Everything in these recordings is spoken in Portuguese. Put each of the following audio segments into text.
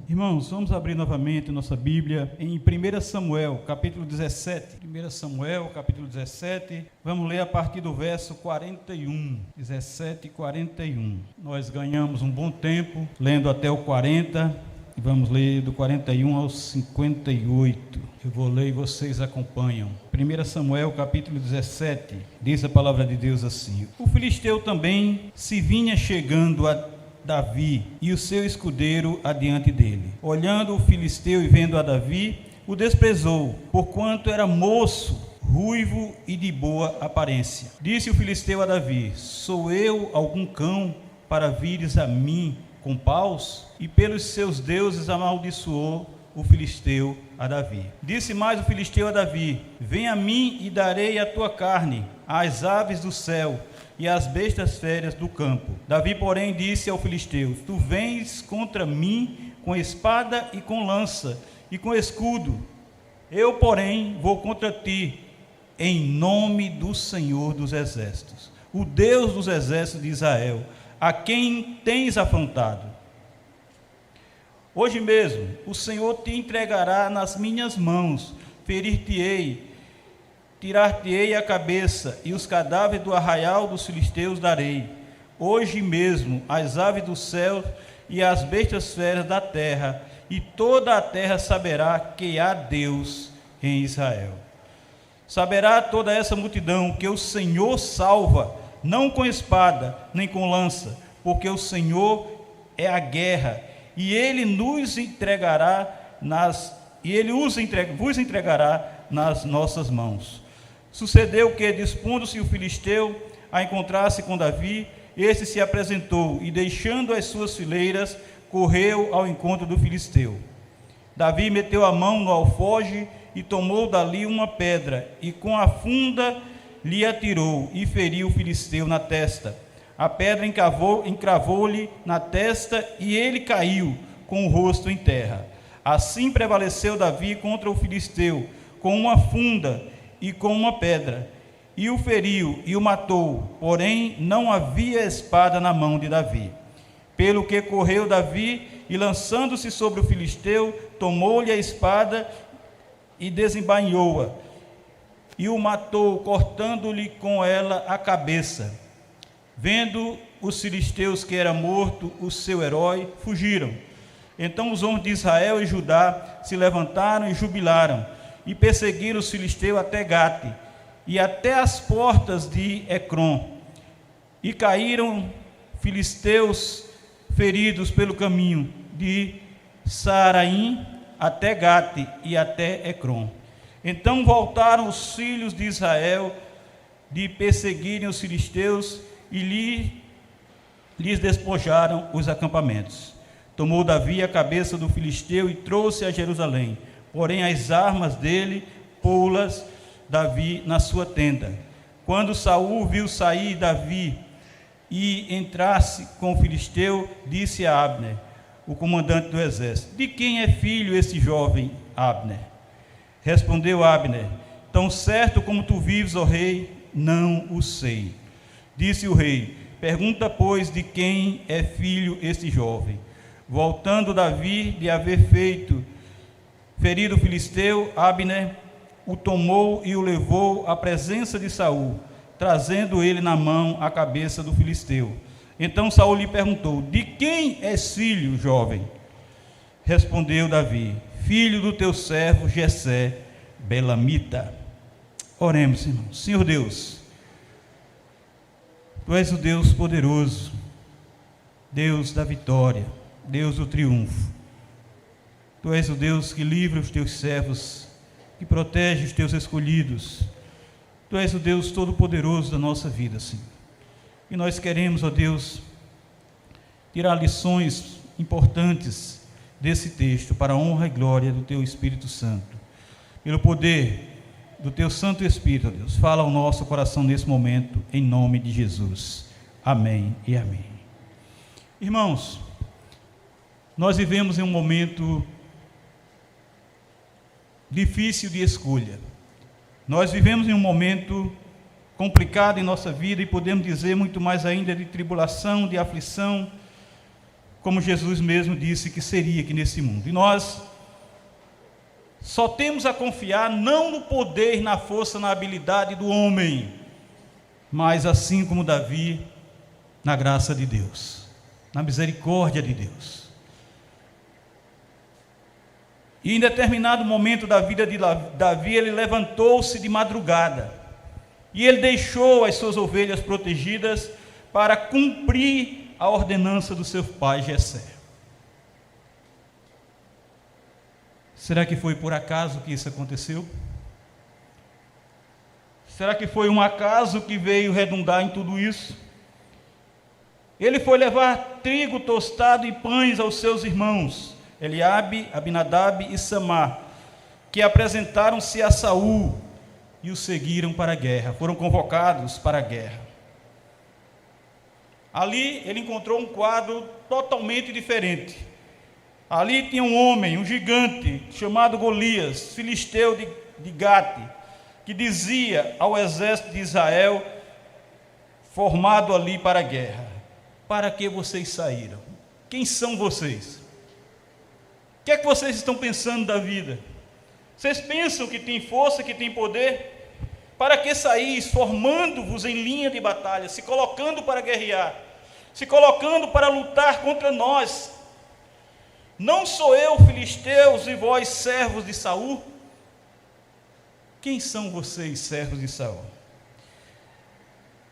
Irmãos, vamos abrir novamente nossa Bíblia em 1 Samuel, capítulo 17. 1 Samuel, capítulo 17. Vamos ler a partir do verso 41. 17 e 41. Nós ganhamos um bom tempo lendo até o 40 e vamos ler do 41 ao 58. Eu vou ler e vocês acompanham. 1 Samuel, capítulo 17. Diz a palavra de Deus assim: O filisteu também se vinha chegando a Davi e o seu escudeiro adiante dele. Olhando o filisteu e vendo a Davi, o desprezou, porquanto era moço, ruivo e de boa aparência. Disse o filisteu a Davi: Sou eu algum cão para vires a mim com paus? E pelos seus deuses amaldiçoou o filisteu a Davi. Disse mais o filisteu a Davi: Vem a mim e darei a tua carne às aves do céu e às bestas férias do campo. Davi, porém, disse ao filisteu: Tu vens contra mim com espada e com lança e com escudo. Eu, porém, vou contra ti em nome do Senhor dos exércitos, o Deus dos exércitos de Israel, a quem tens afrontado. Hoje mesmo o Senhor te entregará nas minhas mãos, ferir-te-ei, tirar-te-ei a cabeça, e os cadáveres do arraial dos filisteus darei. Hoje mesmo as aves do céu e as bestas feras da terra, e toda a terra saberá que há Deus em Israel. Saberá toda essa multidão que o Senhor salva, não com espada, nem com lança, porque o Senhor é a guerra, e Ele nos entregará vos entregará nas nossas mãos. Sucedeu que, dispondo-se o filisteu a encontrar-se com Davi, este se apresentou e, deixando as suas fileiras, correu ao encontro do filisteu. Davi meteu a mão no alforje e tomou dali uma pedra, e com a funda lhe atirou e feriu o filisteu na testa. A pedra encravou-lhe na testa e ele caiu com o rosto em terra. Assim prevaleceu Davi contra o filisteu, com uma funda e com uma pedra, e o feriu e o matou, porém não havia espada na mão de Davi. Pelo que correu Davi e, lançando-se sobre o filisteu, tomou-lhe a espada e desembainhou-a, e o matou, cortando-lhe com ela a cabeça. Vendo os filisteus que era morto o seu herói, fugiram. Então os homens de Israel e Judá se levantaram e jubilaram, e perseguiram os filisteus até Gate, e até as portas de Ecrom. E caíram filisteus feridos pelo caminho de Saaraim até Gate e até Ecrom. Então voltaram os filhos de Israel de perseguirem os filisteus e lhes despojaram os acampamentos. Tomou Davi a cabeça do filisteu e trouxe a Jerusalém. Porém as armas dele pô-las Davi na sua tenda. Quando Saul viu sair Davi e entrasse com o filisteu, disse a Abner, o comandante do exército: De quem é filho esse jovem, Abner? Respondeu Abner: Tão certo como tu vives, ó rei, não o sei. Disse o rei: Pergunta, pois, de quem é filho esse jovem. Voltando Davi de haver ferido o filisteu, Abner o tomou e o levou à presença de Saul, trazendo ele na mão a cabeça do filisteu. Então Saul lhe perguntou: De quem és filho, jovem? Respondeu Davi: Filho do teu servo Jessé Belamita. Oremos, irmãos. Senhor Deus, Tu és o Deus poderoso, Deus da vitória, Deus do triunfo. Tu és o Deus que livra os teus servos, que protege os teus escolhidos. Tu és o Deus todo-poderoso da nossa vida, Senhor. E nós queremos, ó Deus, tirar lições importantes desse texto para a honra e glória do Teu Espírito Santo. Pelo poder do Teu Santo Espírito, ó Deus, fala ao nosso coração nesse momento, em nome de Jesus. Amém e amém. Irmãos, nós vivemos em um momento difícil de escolha. Nós vivemos em um momento complicado em nossa vida e podemos dizer muito mais ainda de tribulação, de aflição, como Jesus mesmo disse que seria aqui nesse mundo. E nós só temos a confiar não no poder, na força, na habilidade do homem, mas assim como Davi, na graça de Deus, na misericórdia de Deus. E em determinado momento da vida de Davi, ele levantou-se de madrugada, e ele deixou as suas ovelhas protegidas para cumprir a ordenança do seu pai Jessé. Será que foi por acaso que isso aconteceu? Será que foi um acaso que veio redundar em tudo isso? Ele foi levar trigo tostado e pães aos seus irmãos, Eliabe, Abinadab e Samar, que apresentaram-se a Saul e o seguiram para a guerra, foram convocados para a guerra. Ali ele encontrou um quadro totalmente diferente. Ali tinha um homem, um gigante, chamado Golias, filisteu de Gate, que dizia ao exército de Israel, formado ali para a guerra: para que vocês saíram? Quem são vocês? O que é que vocês estão pensando da vida? Vocês pensam que tem força, que tem poder? Para que saís, formando-vos em linha de batalha, se colocando para guerrear, se colocando para lutar contra nós? Não sou eu, filisteus, e vós, servos de Saul? Quem são vocês, servos de Saul?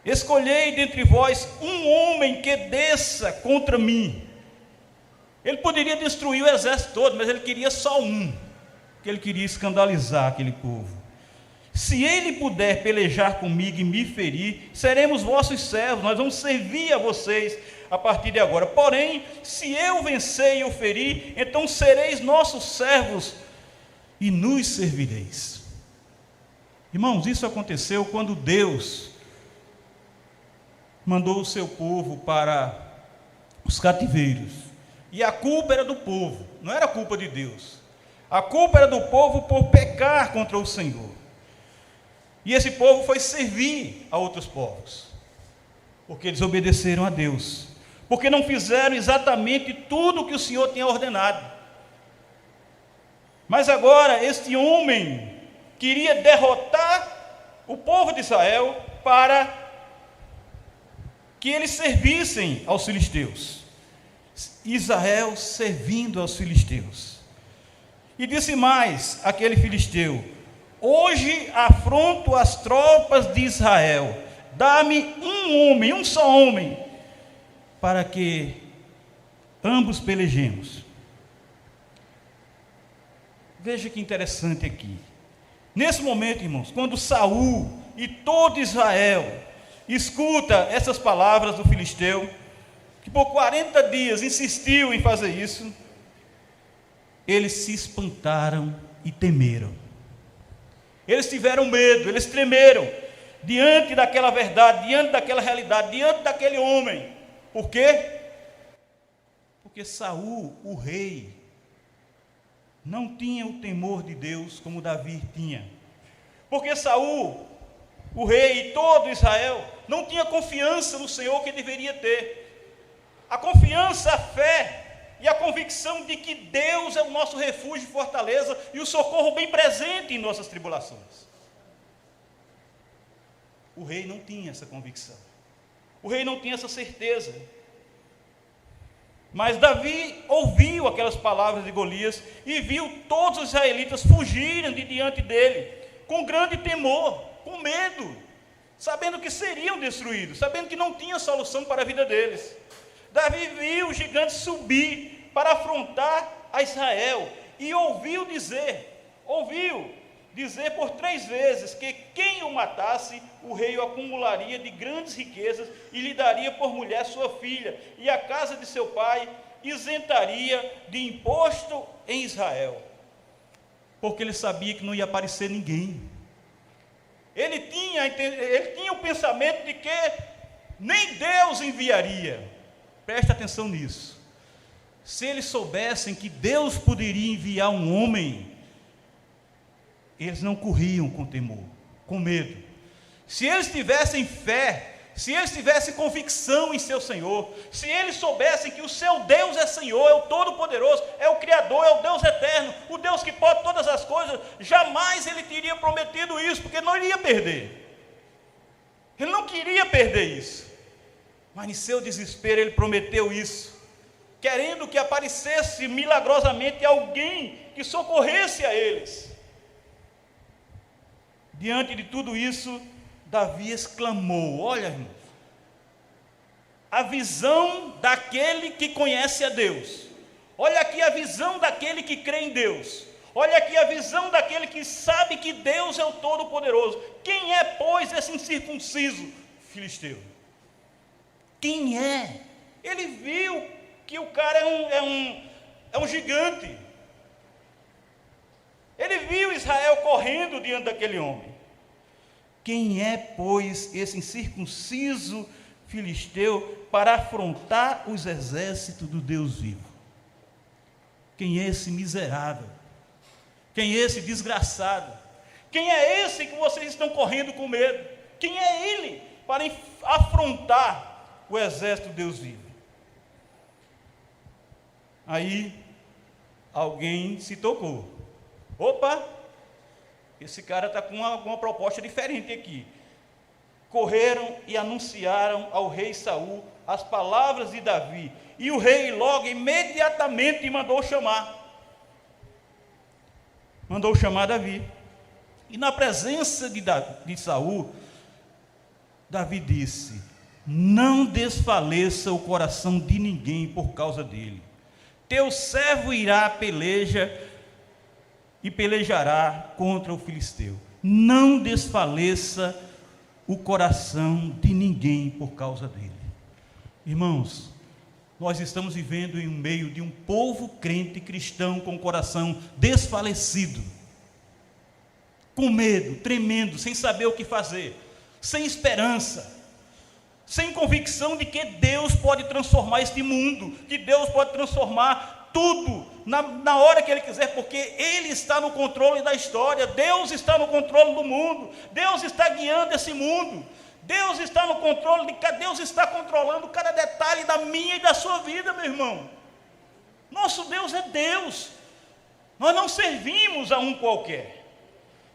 Escolhei dentre vós um homem que desça contra mim. Ele poderia destruir o exército todo, mas ele queria só um, porque ele queria escandalizar aquele povo. Se ele puder pelejar comigo e me ferir, seremos vossos servos, nós vamos servir a vocês a partir de agora. Porém, se eu vencer e o ferir, então sereis nossos servos e nos servireis. Irmãos, isso aconteceu quando Deus mandou o seu povo para os cativeiros. E a culpa era do povo, não era culpa de Deus. A culpa era do povo por pecar contra o Senhor. E esse povo foi servir a outros povos, porque eles obedeceram a Deus, porque não fizeram exatamente tudo o que o Senhor tinha ordenado. Mas agora este homem queria derrotar o povo de Israel para que eles servissem aos filisteus. Israel servindo aos filisteus. E disse mais aquele filisteu: hoje afronto as tropas de Israel, dá-me um homem, um só homem, para que ambos pelejemos. Veja que interessante aqui. Nesse momento, irmãos, quando Saul e todo Israel escuta essas palavras do filisteu, que por 40 dias insistiu em fazer isso, eles se espantaram e temeram. Eles tiveram medo, eles tremeram diante daquela verdade, diante daquela realidade, diante daquele homem. Por quê? Porque Saul, o rei, não tinha o temor de Deus como Davi tinha. Porque Saul, o rei, e todo Israel não tinha confiança no Senhor que deveria ter. A confiança, a fé e a convicção de que Deus é o nosso refúgio e fortaleza e o socorro bem presente em nossas tribulações. O rei não tinha essa convicção. O rei não tinha essa certeza. Mas Davi ouviu aquelas palavras de Golias e viu todos os israelitas fugirem de diante dele, com grande temor, com medo, sabendo que seriam destruídos, sabendo que não tinha solução para a vida deles. Davi viu o gigante subir para afrontar a Israel e ouviu dizer por 3 vezes que quem o matasse, o rei o acumularia de grandes riquezas e lhe daria por mulher sua filha, e a casa de seu pai isentaria de imposto em Israel, porque ele sabia que não ia aparecer ninguém. Ele tinha o pensamento de que nem Deus enviaria. Preste atenção nisso. Se eles soubessem que Deus poderia enviar um homem, eles não corriam com temor, com medo. Se eles tivessem fé, se eles tivessem convicção em seu Senhor, se eles soubessem que o seu Deus é Senhor, é o Todo-Poderoso, é o Criador, é o Deus eterno, o Deus que pode todas as coisas, jamais ele teria prometido isso, porque não iria perder. Ele não queria perder isso. Mas em seu desespero ele prometeu isso, querendo que aparecesse milagrosamente alguém que socorresse a eles. Diante de tudo isso, Davi exclamou: olha, irmãos, a visão daquele que conhece a Deus, olha aqui a visão daquele que crê em Deus, olha aqui a visão daquele que sabe que Deus é o Todo-Poderoso. Quem é, pois, esse incircunciso filisteu? Quem é? Ele viu que o cara é um gigante. Ele viu Israel correndo diante daquele homem. Quem é, pois, esse incircunciso filisteu para afrontar os exércitos do Deus vivo? Quem é esse miserável? Quem é esse desgraçado? Quem é esse que vocês estão correndo com medo? Quem é ele para afrontar o exército do Deus vivo? Aí alguém se tocou. Opa, esse cara está com uma proposta diferente aqui. Correram e anunciaram ao rei Saul as palavras de Davi, e o rei logo imediatamente mandou chamar Davi. E na presença de Saul, Davi disse: não desfaleça o coração de ninguém por causa dele. Teu servo irá à peleja e pelejará contra o filisteu. Não desfaleça o coração de ninguém por causa dele. Irmãos, nós estamos vivendo em meio de um povo crente cristão com o coração desfalecido, com medo, tremendo, sem saber o que fazer, sem esperança, sem convicção de que Deus pode transformar este mundo, que Deus pode transformar tudo na hora que Ele quiser, porque Ele está no controle da história. Deus está no controle do mundo, Deus está guiando esse mundo, Deus está no controle, Deus está controlando cada detalhe da minha e da sua vida, meu irmão. Nosso Deus é Deus, nós não servimos a um qualquer.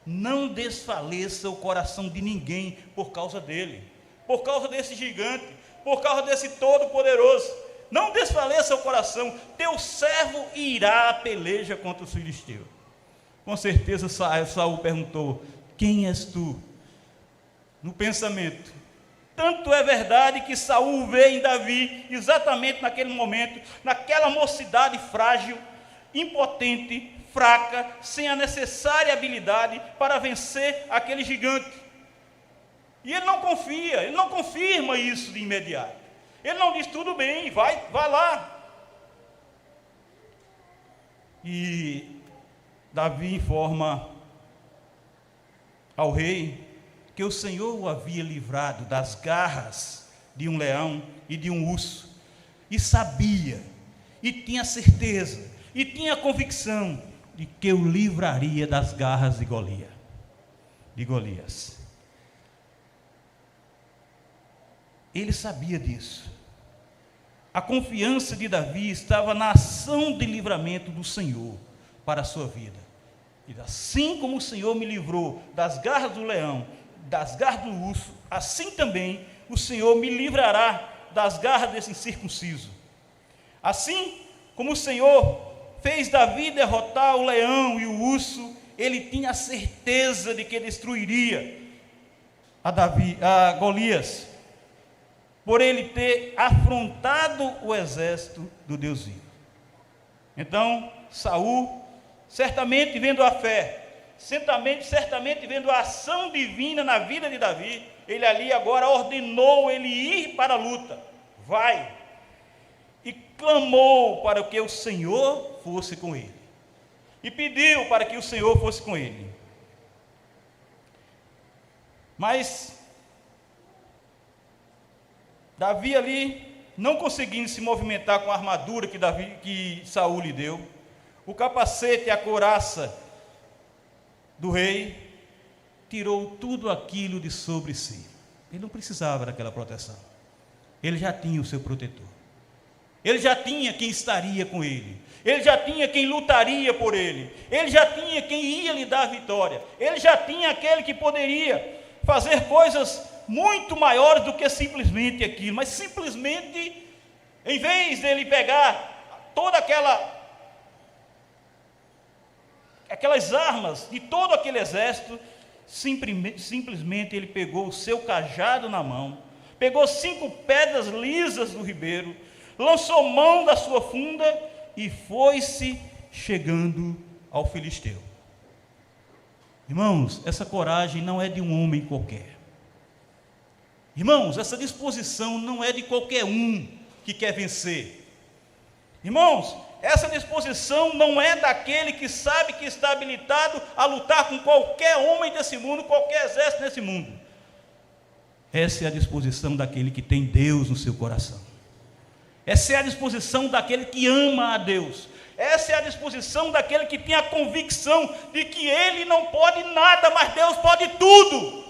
Não desfaleça o coração de ninguém por causa dele, por causa desse gigante, por causa desse Todo-Poderoso. Não desfaleça o coração, teu servo irá à peleja contra os filisteus. Com certeza Saul perguntou: quem és tu? No pensamento. Tanto é verdade que Saul vê em Davi, exatamente naquele momento, naquela mocidade frágil, impotente, fraca, sem a necessária habilidade para vencer aquele gigante. E ele não confia, ele não confirma isso de imediato. Ele não diz: tudo bem, vai lá. E Davi informa ao rei que o Senhor o havia livrado das garras de um leão e de um urso, e sabia, e tinha certeza, e tinha convicção de que o livraria das garras de Golias. Ele sabia disso. A confiança de Davi estava na ação de livramento do Senhor para a sua vida. E assim como o Senhor me livrou das garras do leão, das garras do urso, assim também o Senhor me livrará das garras desse incircunciso. Assim como o Senhor fez Davi derrotar o leão e o urso, ele tinha a certeza de que destruiria a Golias, por ele ter afrontado o exército do Deus vivo. Então, Saul, certamente vendo a fé, certamente vendo a ação divina na vida de Davi, ele ali agora ordenou ele ir para a luta. Vai! E clamou para que o Senhor fosse com ele. E pediu para que o Senhor fosse com ele. Mas Davi ali, não conseguindo se movimentar com a armadura que Saul lhe deu, o capacete e a couraça do rei, tirou tudo aquilo de sobre si. Ele não precisava daquela proteção. Ele já tinha o seu protetor. Ele já tinha quem estaria com ele. Ele já tinha quem lutaria por ele. Ele já tinha quem ia lhe dar a vitória. Ele já tinha aquele que poderia fazer coisas muito maiores do que simplesmente aquilo. Mas simplesmente, em vez dele pegar toda aquelas armas de todo aquele exército, simplesmente ele pegou o seu cajado na mão, pegou 5 pedras lisas do ribeiro, lançou mão da sua funda e foi-se chegando ao filisteu. Irmãos, essa coragem não é de um homem qualquer. Irmãos, essa disposição não é de qualquer um que quer vencer. Irmãos, essa disposição não é daquele que sabe que está habilitado a lutar com qualquer homem desse mundo, qualquer exército desse mundo. Essa é a disposição daquele que tem Deus no seu coração. Essa é a disposição daquele que ama a Deus. Essa é a disposição daquele que tem a convicção de que ele não pode nada, mas Deus pode tudo.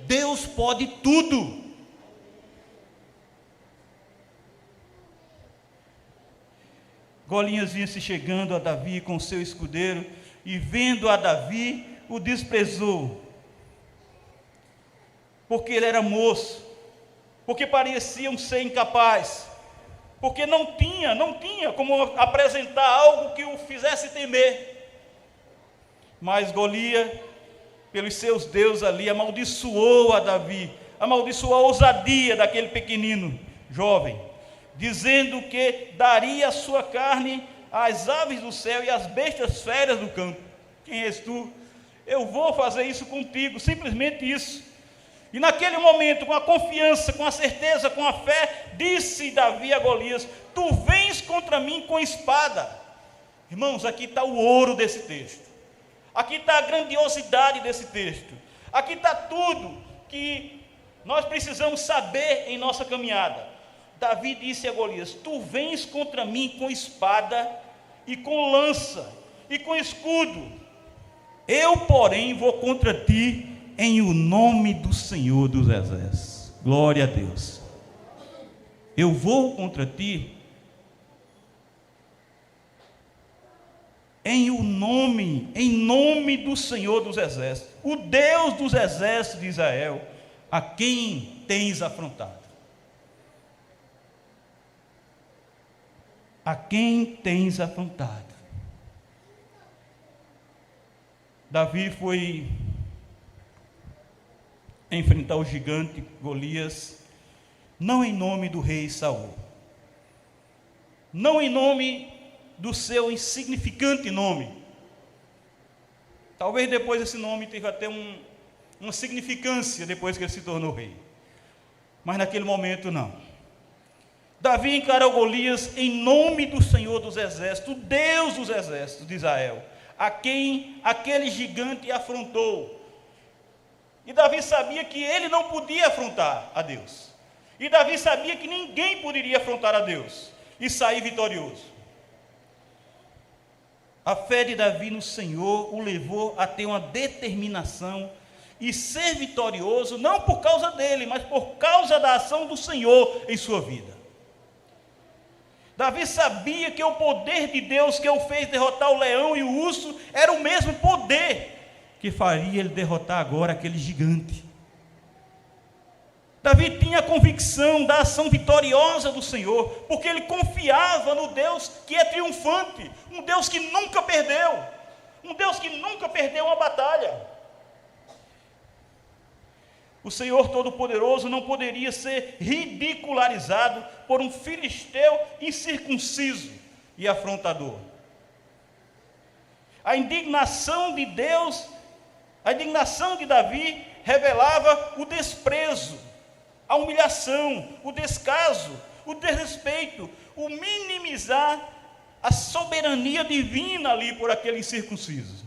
Deus pode tudo. Golias vinha se chegando a Davi com seu escudeiro, e vendo a Davi, o desprezou, porque ele era moço, porque parecia um ser incapaz, porque não tinha como apresentar algo que o fizesse temer. Mas Golias, pelos seus deuses ali, amaldiçoou a Davi, amaldiçoou a ousadia daquele pequenino jovem, dizendo que daria a sua carne às aves do céu e às bestas feras do campo. Quem és tu? Eu vou fazer isso contigo, simplesmente isso. E naquele momento, com a confiança, com a certeza, com a fé, disse Davi a Golias: tu vens contra mim com espada. Irmãos, aqui está o ouro desse texto, aqui está a grandiosidade desse texto, aqui está tudo que nós precisamos saber em nossa caminhada. Davi disse a Golias: tu vens contra mim com espada e com lança e com escudo, eu porém vou contra ti em o nome do Senhor dos Exércitos. Glória a Deus. Eu vou contra ti em nome do Senhor dos Exércitos, o Deus dos exércitos de Israel, a quem tens afrontado. A quem tens afrontado. Davi foi enfrentar o gigante Golias, não em nome do rei Saul, não em nome do seu insignificante nome. Talvez depois esse nome teve até uma significância depois que ele se tornou rei, mas naquele momento não. Davi encarou Golias em nome do Senhor dos Exércitos, o Deus dos exércitos de Israel, a quem aquele gigante afrontou. E Davi sabia que ele não podia afrontar a Deus. E Davi sabia que ninguém poderia afrontar a Deus e sair vitorioso. A fé de Davi no Senhor o levou a ter uma determinação e ser vitorioso, não por causa dele, mas por causa da ação do Senhor em sua vida. Davi sabia que o poder de Deus que o fez derrotar o leão e o urso era o mesmo poder que faria ele derrotar agora aquele gigante. Davi tinha a convicção da ação vitoriosa do Senhor, porque ele confiava no Deus que é triunfante, um Deus que nunca perdeu, um Deus que nunca perdeu uma batalha. O Senhor Todo-Poderoso não poderia ser ridicularizado por um filisteu incircunciso e afrontador. A indignação de Deus, a indignação de Davi revelava o desprezo, a humilhação, o descaso, o desrespeito, o minimizar a soberania divina ali por aquele incircunciso.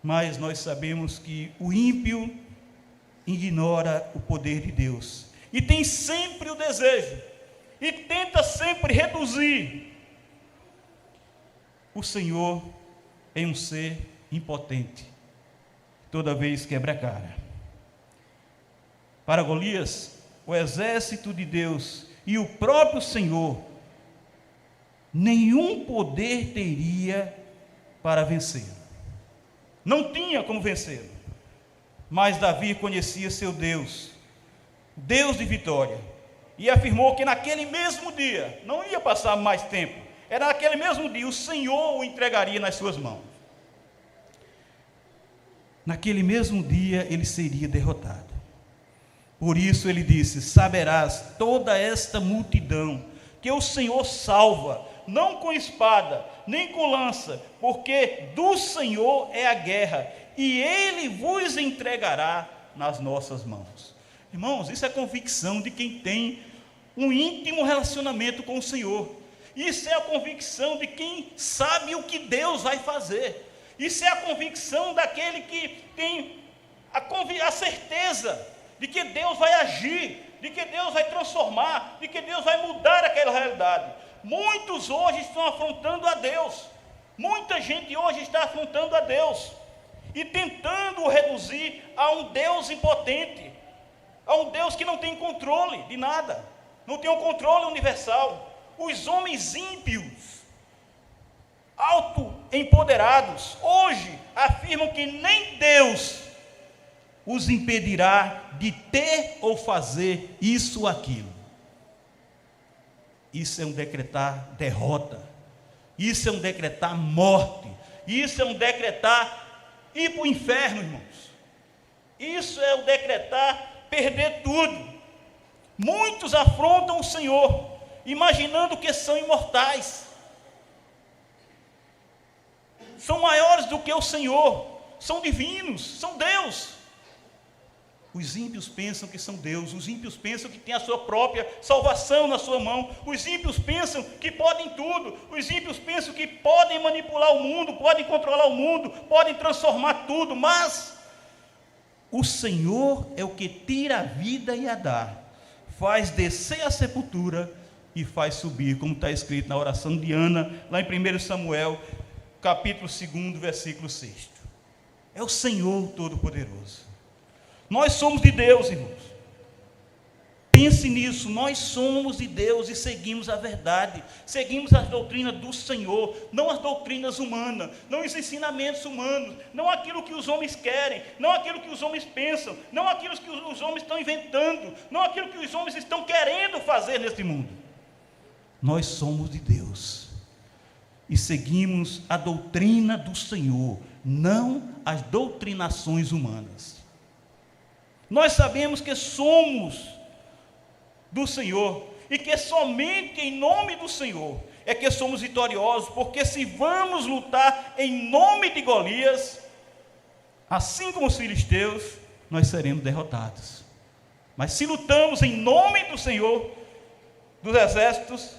Mas nós sabemos que o ímpio ignora o poder de Deus e tem sempre o desejo e tenta sempre reduzir o Senhor em um ser impotente, toda vez quebra a cara. Para Golias, o exército de Deus e o próprio Senhor, nenhum poder teria para vencê-lo. Não tinha como vencê-lo. Mas Davi conhecia seu Deus, Deus de vitória, e afirmou que naquele mesmo dia, não ia passar mais tempo, era naquele mesmo dia, o Senhor o entregaria nas suas mãos. Naquele mesmo dia ele seria derrotado. Por isso ele disse: saberás toda esta multidão que o Senhor salva, não com espada, nem com lança, porque do Senhor é a guerra, e Ele vos entregará nas nossas mãos. Irmãos, isso é convicção de quem tem um íntimo relacionamento com o Senhor. Isso é a convicção de quem sabe o que Deus vai fazer. Isso é a convicção daquele que tem a certeza de que Deus vai agir, de que Deus vai transformar, de que Deus vai mudar aquela realidade. Muitos hoje estão afrontando a Deus. Muita gente hoje está afrontando a Deus e tentando o reduzir a um Deus impotente, a um Deus que não tem controle de nada, não tem um controle universal. Os homens ímpios, autoempoderados, hoje afirmam que nem Deus os impedirá de ter ou fazer isso ou aquilo. Isso é um decretar derrota, isso é um decretar morte, isso é um decretar ir para o inferno, irmãos. Isso é o decretar perder tudo. Muitos afrontam o Senhor, imaginando que são imortais, são maiores do que o Senhor, são divinos, são Deus. Os ímpios pensam que são Deus, os ímpios pensam que têm a sua própria salvação na sua mão, os ímpios pensam que podem tudo, os ímpios pensam que podem manipular o mundo, podem controlar o mundo, podem transformar tudo, mas o Senhor é o que tira a vida e a dá, faz descer a sepultura e faz subir, como está escrito na oração de Ana, lá em 1 Samuel, capítulo 2, versículo 6. É o Senhor Todo-Poderoso. Nós somos de Deus, irmãos. Pense nisso, nós somos de Deus e seguimos a verdade, seguimos as doutrinas do Senhor, não as doutrinas humanas, não os ensinamentos humanos, não aquilo que os homens querem, não aquilo que os homens pensam, não aquilo que os homens estão inventando, não aquilo que os homens estão querendo fazer neste mundo. Nós somos de Deus e seguimos a doutrina do Senhor, não as doutrinações humanas. Nós sabemos que somos do Senhor e que somente em nome do Senhor é que somos vitoriosos, porque se vamos lutar em nome de Golias, assim como os filisteus, nós seremos derrotados. Mas se lutamos em nome do Senhor dos exércitos,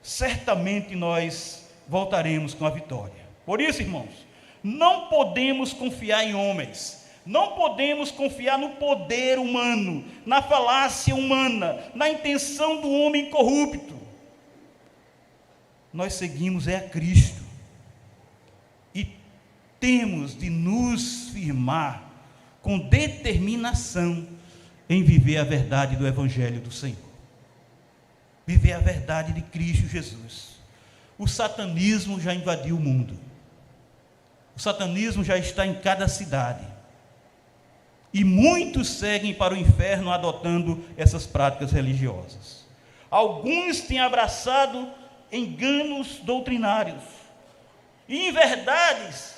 certamente nós voltaremos com a vitória. Por isso, irmãos, não podemos confiar em homens, não podemos confiar no poder humano, na falácia humana, na intenção do homem corrupto. Nós seguimos a Cristo e temos de nos firmar com determinação em viver a verdade do Evangelho do Senhor, viver a verdade de Cristo Jesus. O satanismo já invadiu o mundo, o satanismo já está em cada cidade, e muitos seguem para o inferno adotando essas práticas religiosas. Alguns têm abraçado enganos doutrinários e inverdades,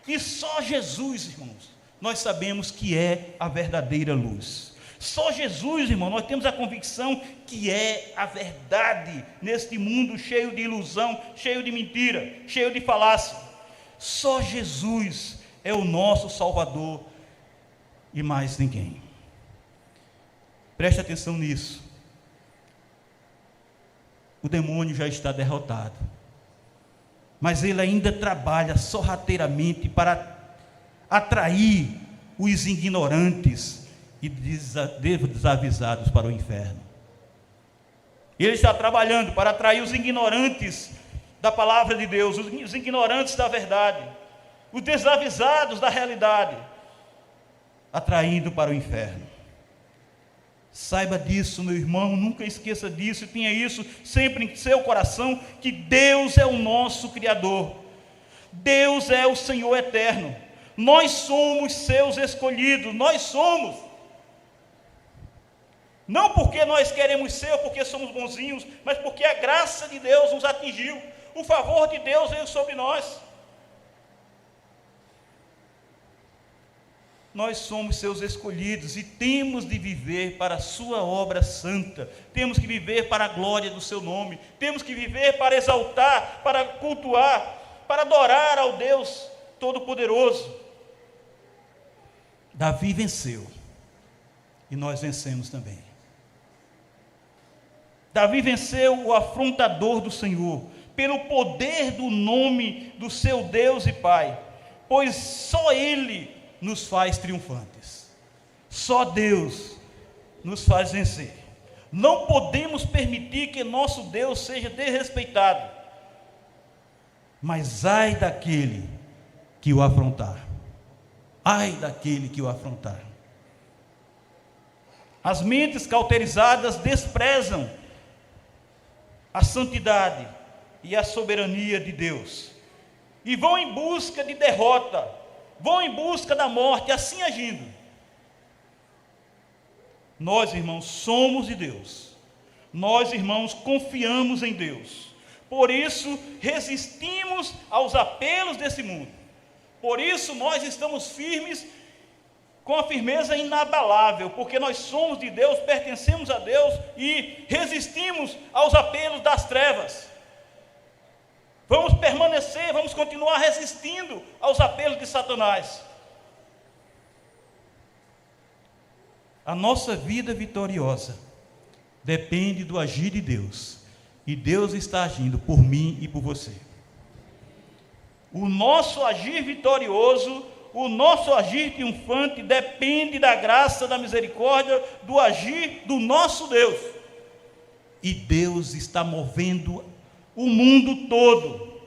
e só Jesus, irmãos, nós sabemos que é a verdadeira luz. Só Jesus, irmão, nós temos a convicção que é a verdade neste mundo cheio de ilusão, cheio de mentira, cheio de falácia. Só Jesus é o nosso Salvador e mais ninguém. Preste atenção nisso. O demônio já está derrotado, mas ele ainda trabalha sorrateiramente para atrair os ignorantes e desavisados para o inferno. Ele está trabalhando para atrair os ignorantes da palavra de Deus, os ignorantes da verdade, os desavisados da realidade, atraindo para o inferno. Saiba disso, meu irmão, nunca esqueça disso, e tenha isso sempre em seu coração, que Deus é o nosso Criador, Deus é o Senhor eterno, nós somos seus escolhidos, nós somos, não porque nós queremos ser, ou porque somos bonzinhos, mas porque a graça de Deus nos atingiu, o favor de Deus veio sobre nós. Nós somos seus escolhidos e temos de viver para a sua obra santa, temos que viver para a glória do seu nome, temos que viver para exaltar, para cultuar, para adorar ao Deus Todo-Poderoso. Davi venceu e nós vencemos também. Davi venceu o afrontador do Senhor, pelo poder do nome do seu Deus e Pai, pois só Ele nos faz triunfantes, só Deus nos faz vencer. Não podemos permitir que nosso Deus seja desrespeitado, mas ai daquele que o afrontar, ai daquele que o afrontar. As mentes cauterizadas desprezam a santidade e a soberania de Deus, e vão em busca de derrota, vão em busca da morte, assim agindo. Nós, irmãos, somos de Deus, nós, irmãos, confiamos em Deus, por isso resistimos aos apelos desse mundo, por isso nós estamos firmes, com a firmeza inabalável, porque nós somos de Deus, pertencemos a Deus e resistimos aos apelos das trevas. Vamos permanecer, vamos continuar resistindo aos apelos de Satanás. A nossa vida vitoriosa depende do agir de Deus, e Deus está agindo por mim e por você. O nosso agir vitorioso, o nosso agir triunfante depende da graça, da misericórdia, do agir do nosso Deus. E Deus está movendo o mundo todo.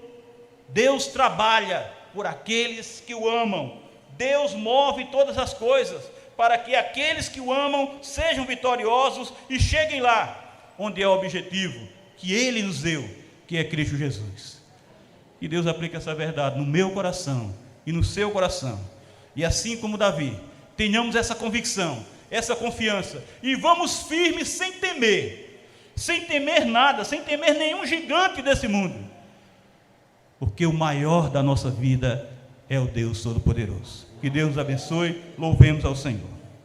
Deus trabalha por aqueles que o amam. Deus move todas as coisas para que aqueles que o amam sejam vitoriosos e cheguem lá onde é o objetivo que Ele nos deu, que é Cristo Jesus. Que Deus aplique essa verdade no meu coração e no seu coração, e assim como Davi, tenhamos essa convicção, essa confiança, e vamos firmes sem temer nada, sem temer nenhum gigante desse mundo, porque o maior da nossa vida é o Deus Todo-Poderoso. Que Deus nos abençoe, louvemos ao Senhor.